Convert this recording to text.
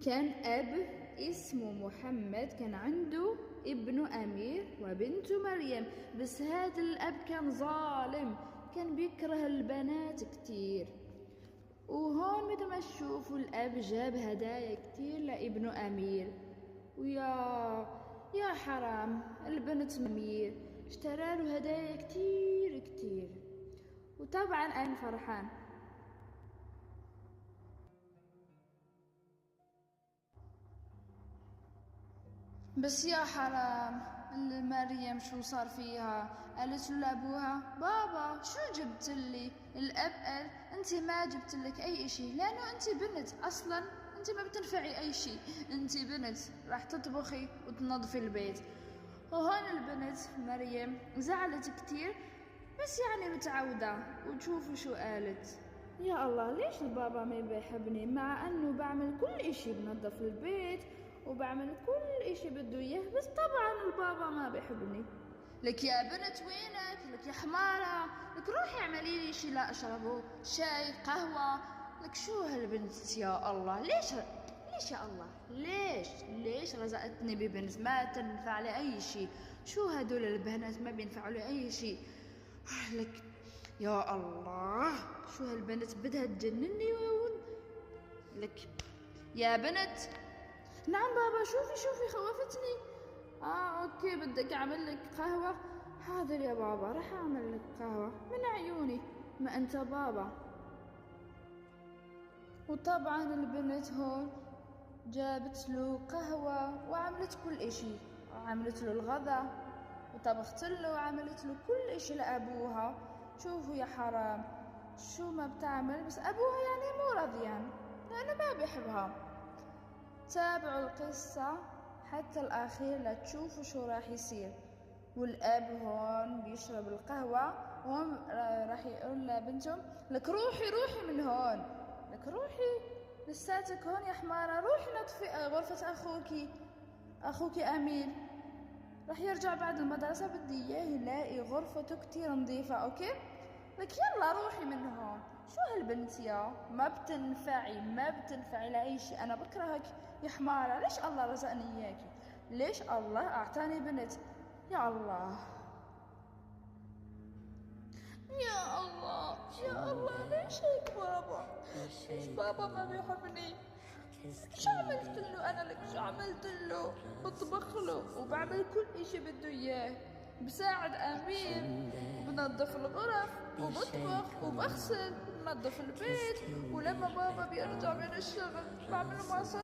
كان أب اسمه محمد، كان عنده ابن أمير وبنت مريم. بس هذا الأب كان ظالم، كان بيكره البنات كتير. وهون مثل ما تشوفوا الأب جاب هدايا كتير لابن أمير. يا حرام، البنت أمير اشتراله هدايا كتير كتير، وطبعا أنا فرحان. بس يا حرام، مريم شو صار فيها؟ قالت له لابوها: بابا شو جبت لي؟ الاب قال: انت ما جبت لك اي اشي، لانه انت بنت اصلا، انت ما بتنفعي اي شي، انت بنت راح تطبخي وتنظفي البيت. وهون البنت مريم زعلت كتير، بس يعني متعودة. وتشوفوا شو قالت: يا الله، ليش البابا ما بيحبني مع انه بعمل كل اشي، بنظف البيت وبعمل كل اشي بده اياه، بس طبعا البابا ما بيحبني. لك يا بنت وينك؟ لك يا حمارة، لك روحي اعملي لي شي لا اشربه، شاي قهوة. لك شو هالبنت يا الله، ليش يا الله، ليش رزقتني ببنت ما تنفع لي اي شي؟ شو هدول البنات ما بينفعوا لي اي شي؟ لك يا الله، شو هالبنت بدها تجنني. لك يا بنت. نعم بابا، شوفي خوفتني. اوكي، بدك اعمل لك قهوة؟ حاضر يا بابا، رح اعمل لك قهوة من عيوني، ما انت بابا. وطبعا البنت هون جابت له قهوة وعملت كل اشي، وعملت له الغداء وطبخت له وعملت له كل اشي لابوها. شوفوا يا حرام شو ما بتعمل، بس ابوها يعني مو رضيان لانه ما بيحبها. تابعوا القصة حتى الأخير لتشوفوا شو راح يصير. والأب هون بيشرب القهوة، وهم راح يقول لبنتهم: لك روحي من هون، لك روحي، لساتك هون يا حمارة، روحي نطفي غرفة أخوكي أمير، راح يرجع بعد المدرسة، بدي إياه يلاقي غرفته كتير نظيفة. أوكي، لك يلا روحي من هون. شو هالبنت يا ما بتنفعي لأي شيء، أنا بكرهك يا حمارة. ليش الله رزقني إياكي؟ ليش الله أعطاني بنت؟ يا الله، يا الله، يا الله، ليش هيك بابا؟ ليش بابا ما بيحبني؟ شو عملت له أنا؟ لك شو عملت له؟ بطبخ له وبعمل كل إشي بده إياه، بساعد أمير وبنظف الغرف وبطبخ وبغسل وبنظف البيت، ولما بابا بيرجع من الشغل بعمل معه